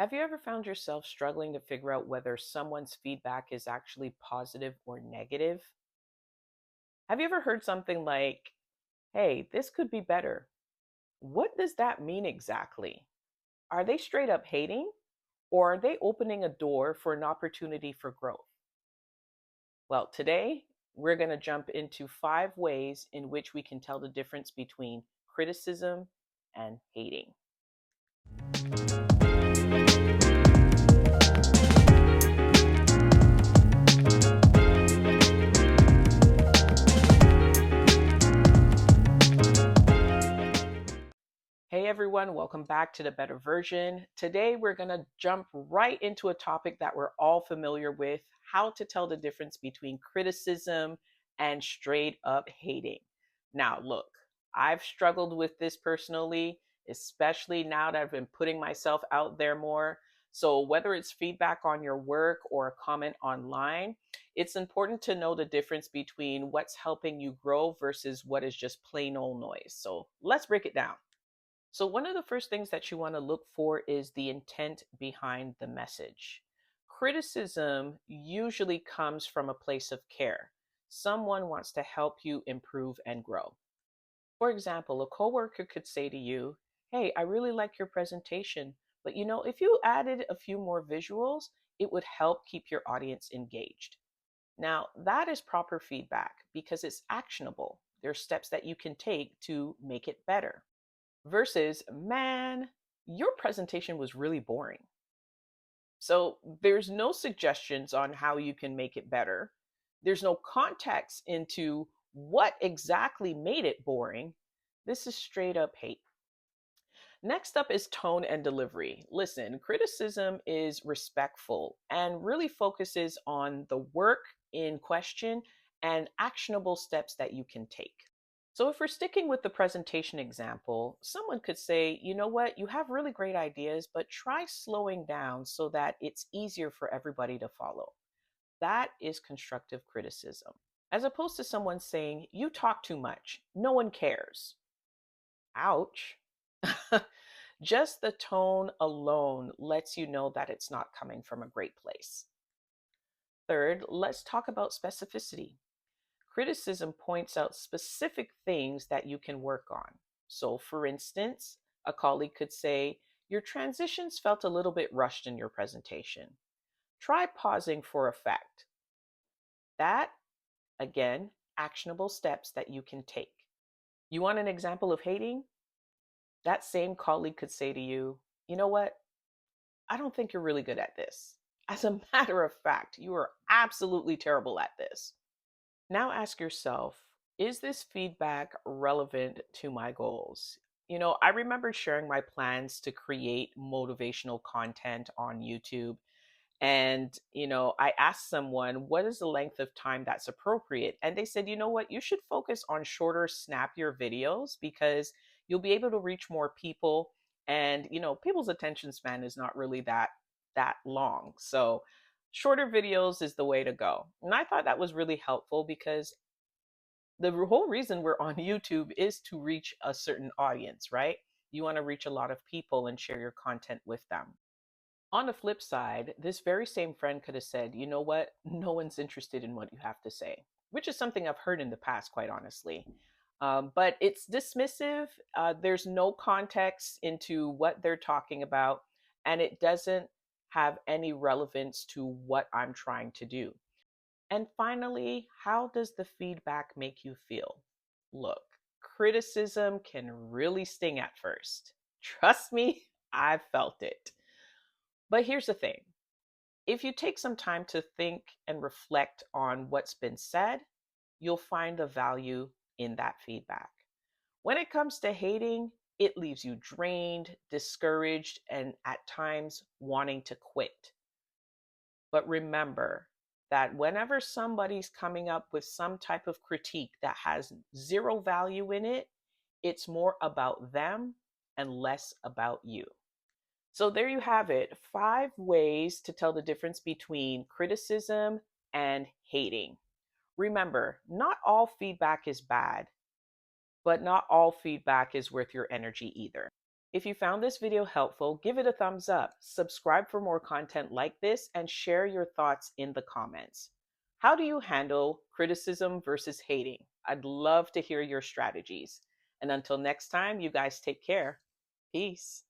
Have you ever found yourself struggling to figure out whether someone's feedback is actually positive or negative? Have you ever heard something like, hey, this could be better? What does that mean exactly? Are they straight up hating or are they opening a door for an opportunity for growth? Well, today we're going to jump into 5 ways in which we can tell the difference between criticism and hating. Hey everyone, welcome back to the Better Version. Today we're going to jump right into a topic that we're all familiar with: how to tell the difference between criticism and straight up hating. Now, look, I've struggled with this personally, especially now that I've been putting myself out there more. So, whether it's feedback on your work or a comment online, it's important to know the difference between what's helping you grow versus what is just plain old noise. So, let's break it down. So, one of the first things that you want to look for is the intent behind the message. Criticism usually comes from a place of care. Someone wants to help you improve and grow. For example, a coworker could say to you, hey, I really like your presentation, but if you added a few more visuals, it would help keep your audience engaged. Now, that is proper feedback because it's actionable. There are steps that you can take to make it better versus, man, your presentation was really boring. So there's no suggestions on how you can make it better. There's no context into what exactly made it boring. This is straight up hate. Next up is tone and delivery. Listen, criticism is respectful and really focuses on the work in question and actionable steps that you can take. So, if we're sticking with the presentation example, someone could say, you know what, you have really great ideas, but try slowing down so that it's easier for everybody to follow. That is constructive criticism. As opposed to someone saying, you talk too much, no one cares. Ouch. Just the tone alone lets you know that it's not coming from a great place. Third, let's talk about specificity. Criticism points out specific things that you can work on. So, for instance, a colleague could say, your transitions felt a little bit rushed in your presentation. Try pausing for effect. That, again, actionable steps that you can take. You want an example of hating? That same colleague could say to you, you know what? I don't think you're really good at this. As a matter of fact, you are absolutely terrible at this. Now ask yourself, is this feedback relevant to my goals? I remember sharing my plans to create motivational content on YouTube. And, I asked someone, what is the length of time that's appropriate? And they said, you know what, you should focus on shorter, snappier videos because you'll be able to reach more people. And, people's attention span is not really that long. So shorter videos is the way to go. And I thought that was really helpful because the whole reason we're on YouTube is to reach a certain audience, right? You want to reach a lot of people and share your content with them. On the flip side, this very same friend could have said, you know what? No one's interested in what you have to say, which is something I've heard in the past, quite honestly. But it's dismissive. There's no context into what they're talking about, and it doesn't have any relevance to what I'm trying to do. And finally, how does the feedback make you feel? Look, criticism can really sting at first. Trust me, I've felt it. But here's the thing: if you take some time to think and reflect on what's been said, you'll find the value in that feedback. When it comes to hating, it leaves you drained, discouraged, and at times wanting to quit. But remember that whenever somebody's coming up with some type of critique that has zero value in it, it's more about them and less about you. So there you have it, 5 ways to tell the difference between criticism and hating. Remember, not all feedback is bad, but not all feedback is worth your energy either. If you found this video helpful, give it a thumbs up, subscribe for more content like this, and share your thoughts in the comments. How do you handle criticism versus hating? I'd love to hear your strategies. And until next time, you guys take care. Peace.